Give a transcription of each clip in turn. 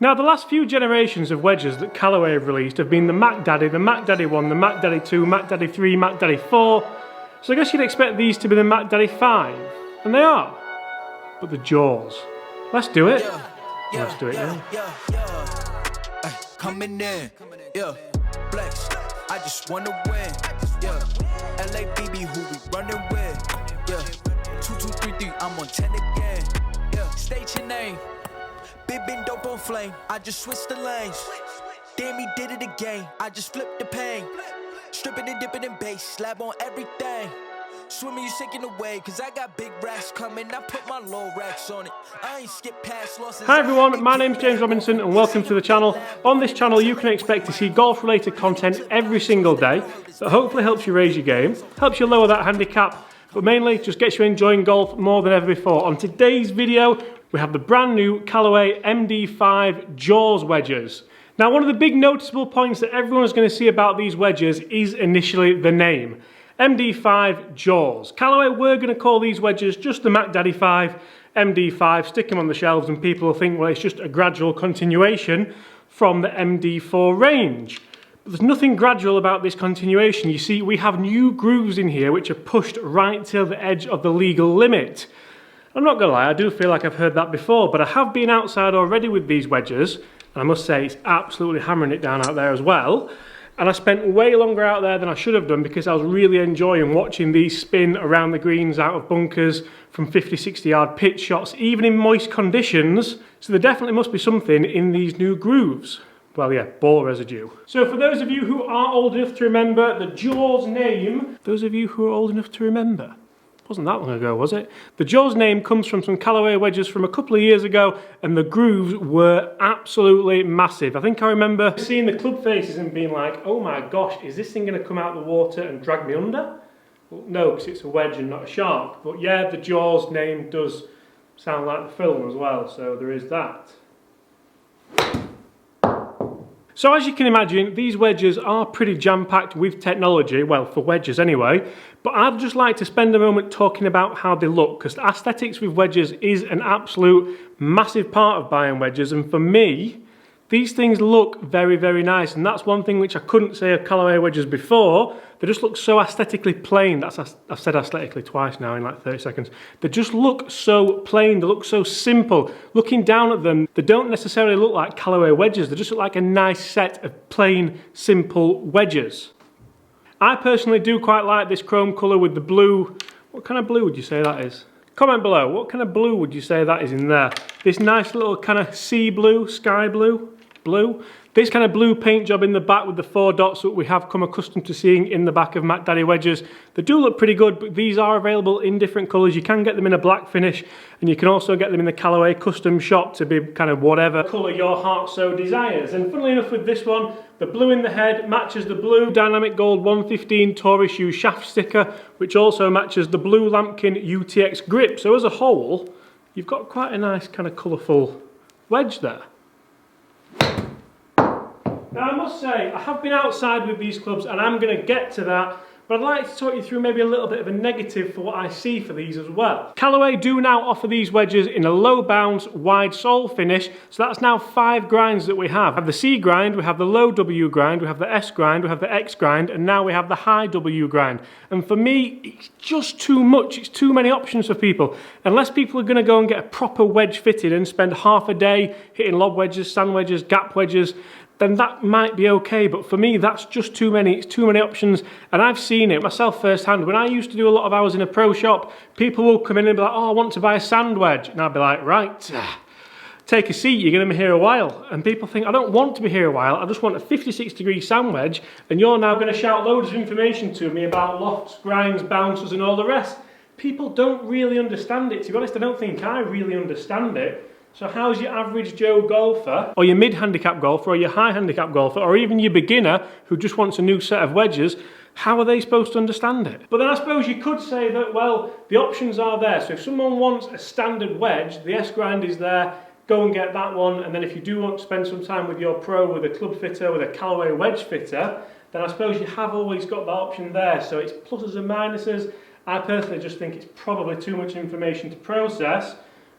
Now, the last few generations of wedges that Callaway have released have been the Mac Daddy, the Mac Daddy 1, the Mac Daddy 2, Mac Daddy 3, Mac Daddy 4. So I guess you'd expect these to be the Mac Daddy 5. And they are. But the Jaws. Let's do it. Let's do it now. Coming in, yeah, flex. I just wanna win, yeah. LABB, who we running with, yeah. 2233, I'm on 10 again, yeah. State your name, big dope on flame. I just switched the lanes. Damn, he did it again. I just flipped the pain. Stripping and dipping in bass, slab on everything. Swimming, you sinking away, cause I got big racks coming. I put my low racks on it. I ain't skip past losses. Hi everyone, my name's James Robinson and welcome to the channel. On this channel you can expect to see golf related content every single day that hopefully helps you raise your game, helps you lower that handicap, but mainly just gets you enjoying golf more than ever before. On today's video we have the brand new Callaway MD5 JAWS wedges. Now, one of the big noticeable points that everyone is going to see about these wedges is initially the name. MD5 JAWS. Callaway were going to call these wedges just the Mac Daddy 5, MD5, stick them on the shelves and people will think, well, it's just a gradual continuation from the MD4 range. But there's nothing gradual about this continuation. You see, we have new grooves in here which are pushed right to the edge of the legal limit. I'm not going to lie, I do feel like I've heard that before, but I have been outside already with these wedges, and I must say it's absolutely hammering it down out there as well. And I spent way longer out there than I should have done because I was really enjoying watching these spin around the greens out of bunkers from 50, 60 yard pitch shots, even in moist conditions. So there definitely must be something in these new grooves. Well, yeah, ball residue. So for those of you who are old enough to remember the JAWS name, those of you who are old enough to remember, wasn't that long ago, was it? The JAWS name comes from some Callaway wedges from a couple of years ago, and the grooves were absolutely massive. I think I remember seeing the club faces and being like, oh my gosh, is this thing going to come out of the water and drag me under? Well, no, because it's a wedge and not a shark. But yeah, the JAWS name does sound like the film as well, so there is that. So as you can imagine, these wedges are pretty jam-packed with technology, well, for wedges anyway, but I'd just like to spend a moment talking about how they look, because aesthetics with wedges is an absolute massive part of buying wedges, and for me, these things look very, very nice, and that's one thing which I couldn't say of Callaway wedges before. They just look so aesthetically plain. I've said aesthetically twice now in like 30 seconds. They just look so plain, they look so simple. Looking down at them, they don't necessarily look like Callaway wedges, they just look like a nice set of plain, simple wedges. I personally do quite like this chrome colour with the blue. What kind of blue would you say that is? Comment below, what kind of blue would you say that is in there? This nice little kind of sea blue, sky blue. This kind of blue paint job in the back with the 4 dots that we have come accustomed to seeing in the back of Mac Daddy wedges. They do look pretty good, but these are available in different colours. You can get them in a black finish, and you can also get them in the Callaway custom shop to be kind of whatever colour your heart so desires. And funnily enough with this one, the blue in the head matches the blue Dynamic Gold 115 Tory Shoe shaft sticker, which also matches the blue Lampkin UTX grip. So as a whole, you've got quite a nice kind of colourful wedge there. Now I must say, I have been outside with these clubs and I'm going to get to that, but I'd like to talk you through maybe a little bit of a negative for what I see for these as well. Callaway do now offer these wedges in a low bounce, wide sole finish, so that's now 5 grinds that we have. We have the C grind, we have the low W grind, we have the S grind, we have the X grind, and now we have the high W grind. And for me, it's just too much, it's too many options for people. Unless people are going to go and get a proper wedge fitted and spend half a day hitting lob wedges, sand wedges, gap wedges, then that might be okay, but for me that's just too many. It's too many options, and I've seen it myself firsthand. When I used to do a lot of hours in a pro shop, people will come in and be like, oh, I want to buy a sand wedge, and I'd be like, right, take a seat, you're going to be here a while. And people think, I don't want to be here a while, I just want a 56 degree sand wedge, and you're now going to shout loads of information to me about lofts, grinds, bounces and all the rest. People don't really understand it. To be honest, I don't think I really understand it. So how's your average Joe golfer, or your mid-handicap golfer, or your high-handicap golfer, or even your beginner who just wants a new set of wedges, how are they supposed to understand it? But then I suppose you could say that, well, the options are there. So if someone wants a standard wedge, the S grind is there, go and get that one. And then if you do want to spend some time with your pro, with a club fitter, with a Callaway wedge fitter, then I suppose you have always got that option there. So it's pluses and minuses. I personally just think it's probably too much information to process.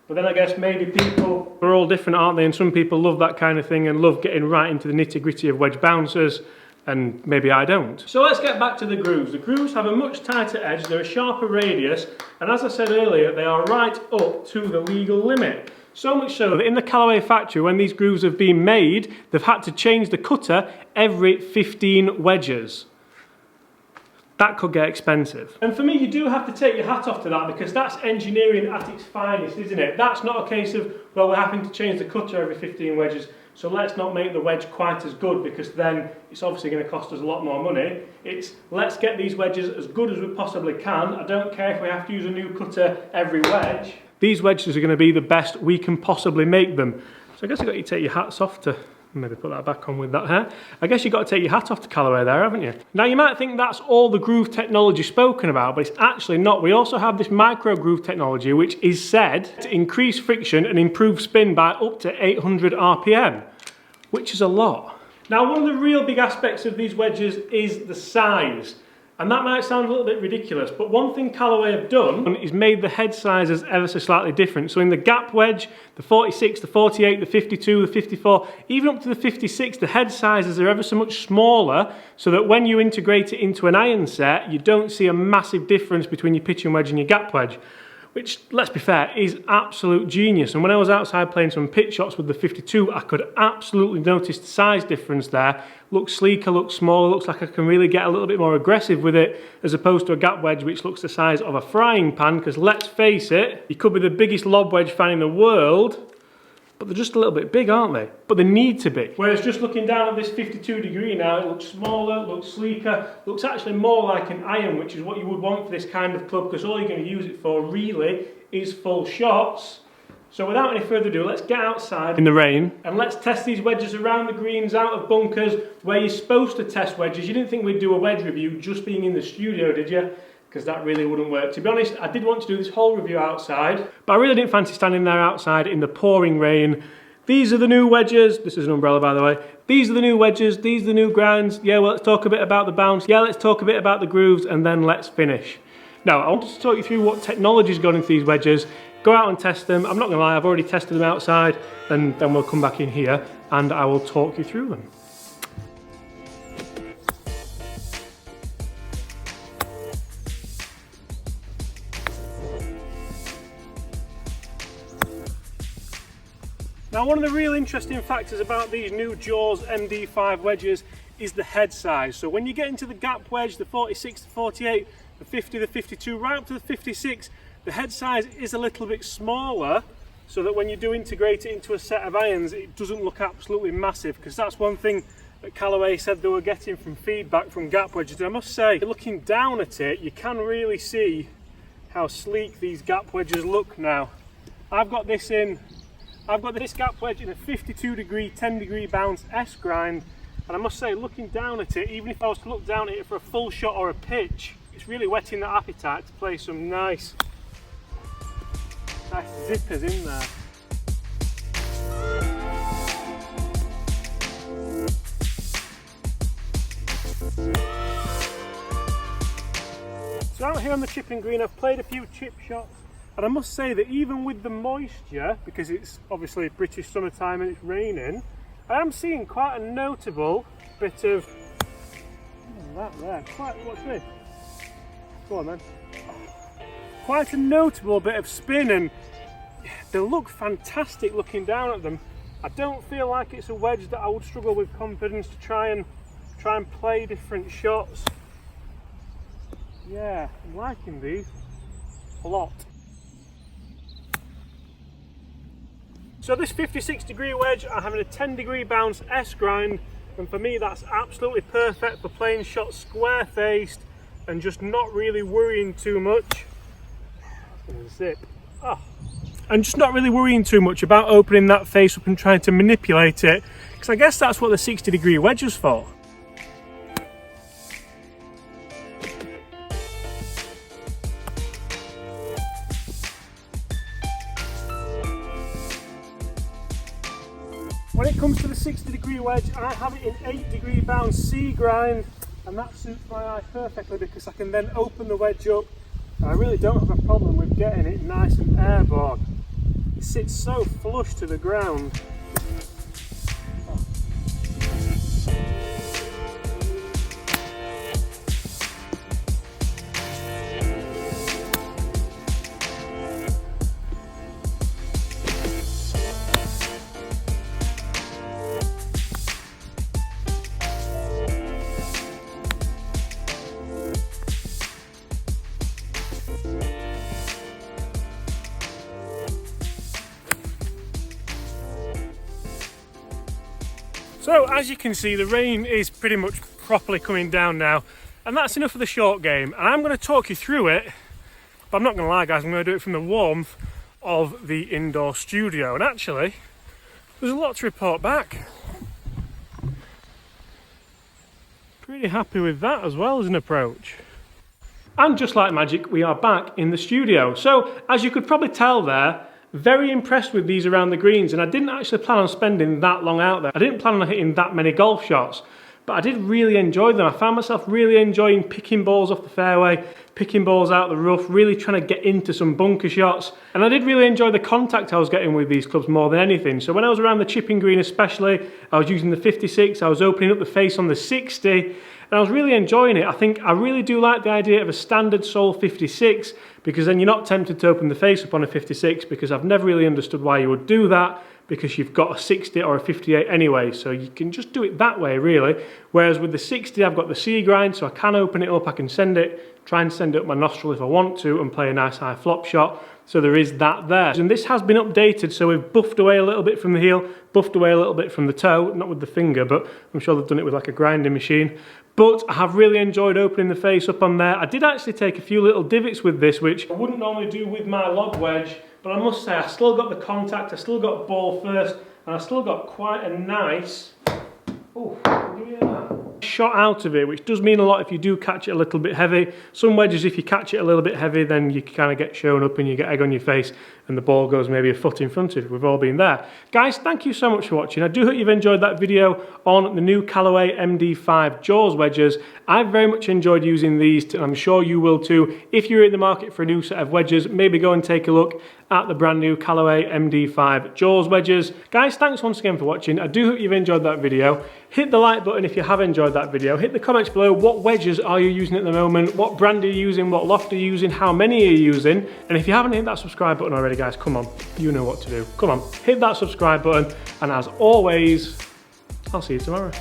But then I guess maybe people are all different, aren't they? And some people love that kind of thing and love getting right into the nitty-gritty of wedge bouncers, and maybe I don't. So let's get back to the grooves. The grooves have a much tighter edge, they're a sharper radius, and as I said earlier, they are right up to the legal limit. So much so that in the Callaway factory, when these grooves have been made, they've had to change the cutter every 15 wedges. That could get expensive. And for me, you do have to take your hat off to that, because that's engineering at its finest, isn't it? That's not a case of, well, we're having to change the cutter every 15 wedges, so let's not make the wedge quite as good, because then it's obviously going to cost us a lot more money. It's, let's get these wedges as good as we possibly can. I don't care if we have to use a new cutter every wedge. These wedges are going to be the best we can possibly make them. So I guess you've got to take your hats off to, maybe put that back on with that hair. I guess you've got to take your hat off to Callaway there, haven't you? Now you might think that's all the groove technology spoken about, but it's actually not. We also have this micro groove technology, which is said to increase friction and improve spin by up to 800 RPM, which is a lot. Now one of the real big aspects of these wedges is the size. And that might sound a little bit ridiculous, but one thing Callaway have done is made the head sizes ever so slightly different. So in the gap wedge, the 46, the 48, the 52, the 54, even up to the 56, the head sizes are ever so much smaller, so that when you integrate it into an iron set, you don't see a massive difference between your pitching wedge and your gap wedge. Which, let's be fair, is absolute genius. And when I was outside playing some pitch shots with the 52, I could absolutely notice the size difference there. Looks sleeker, looks smaller, looks like I can really get a little bit more aggressive with it, as opposed to a gap wedge which looks the size of a frying pan, because let's face it, you could be the biggest lob wedge fan in the world, but they're just a little bit big, aren't they? But they need to be. Whereas just looking down at this 52 degree now, it looks smaller, looks sleeker, looks actually more like an iron, which is what you would want for this kind of club, because all you're going to use it for really is full shots. So without any further ado, let's get outside in the rain and let's test these wedges around the greens, out of bunkers, where you're supposed to test wedges. You didn't think we'd do a wedge review just being in the studio, did you? Because that really wouldn't work. To be honest, I did want to do this whole review outside, but I really didn't fancy standing there outside in the pouring rain. These are the new wedges. This is an umbrella, by the way. These are the new wedges. These are the new grinds. Yeah, well, let's talk a bit about the bounce. Yeah, let's talk a bit about the grooves, and then let's finish. Now, I wanted to talk you through what technology's gone into these wedges. Go out and test them. I'm not going to lie, I've already tested them outside, and then we'll come back in here and I will talk you through them. Now, one of the real interesting factors about these new Jaws MD5 wedges is the head size. So when you get into the gap wedge, the 46, the 48, the 50, the 52, right up to the 56, the head size is a little bit smaller, so that when you do integrate it into a set of irons, it doesn't look absolutely massive, because that's one thing that Callaway said they were getting from feedback from gap wedges. And I must say, looking down at it, you can really see how sleek these gap wedges look now. I've got this gap wedge in a 52 degree, 10 degree bounce S grind, and I must say, looking down at it, even if I was to look down at it for a full shot or a pitch, it's really whetting that appetite to play some nice zippers in there. So out here on the chipping green, I've played a few chip shots, and I must say that even with the moisture, because it's obviously British summertime and it's raining, I am seeing quite a notable bit of that there. What's this? Go on then. Quite a notable bit of spin, and they look fantastic looking down at them. I don't feel like it's a wedge that I would struggle with confidence to try and play different shots. Yeah, I'm liking these a lot. So this 56 degree wedge, I'm having a 10 degree bounce S grind, and for me that's absolutely perfect for playing shots square faced and just not really worrying too much. Zip. Oh. And just not really worrying too much about opening that face up and trying to manipulate it, because I guess that's what the 60 degree wedge is for. When it comes to the 60 degree wedge, I have it in 8 degree bounce C grind, and that suits my eye perfectly, because I can then open the wedge up, and I really don't have a problem with getting it nice and airborne. it sits so flush to the ground. So as you can see, the rain is pretty much properly coming down now, and that's enough of the short game. And I'm going to talk you through it, but I'm not going to lie guys, I'm going to do it from the warmth of the indoor studio. And actually, there's a lot to report back. Pretty happy with that as well as an approach. And just like magic, we are back in the studio. So as you could probably tell there, very impressed with these around the greens, and I didn't actually plan on spending that long out there. I didn't plan on hitting that many golf shots, but I did really enjoy them. I found myself really enjoying picking balls off the fairway, picking balls out the rough, really trying to get into some bunker shots. And I did really enjoy the contact I was getting with these clubs more than anything. So when I was around the chipping green especially, I was using the 56, I was opening up the face on the 60, and I was really enjoying it. I think I really do like the idea of a standard sole 56, because then you're not tempted to open the face up on a 56, because I've never really understood why you would do that, because you've got a 60 or a 58 anyway, so you can just do it that way really. Whereas with the 60 I've got the C grind, so I can open it up, I can try and send it up my nostril if I want to and play a nice high flop shot. So there is that there. And this has been updated, so we've buffed away a little bit from the heel, buffed away a little bit from the toe, not with the finger, but I'm sure they've done it with like a grinding machine. But I have really enjoyed opening the face up on there. I did actually take a few little divots with this, which I wouldn't normally do with my log wedge, but I must say I still got the contact, I still got ball first, and I still got quite a nice, shot out of it, which does mean a lot if you do catch it a little bit heavy. Some wedges, if you catch it a little bit heavy, then you kind of get shown up and you get egg on your face and the ball goes maybe a foot in front of you. We've all been there. Guys, thank you so much for watching. I do hope you've enjoyed that video on the new Callaway MD5 JAWS wedges. I've very much enjoyed using these, and I'm sure you will too. If you're in the market for a new set of wedges, maybe go and take a look at the brand new Callaway MD5 JAWS wedges. Guys, thanks once again for watching. I do hope you've enjoyed that video. Hit the like button if you have enjoyed that video. Hit the comments below. What wedges are you using at the moment? What brand are you using? What loft are you using? How many are you using? And if you haven't hit that subscribe button already, guys, come on. You know what to do. Come on, hit that subscribe button. And as always, I'll see you tomorrow.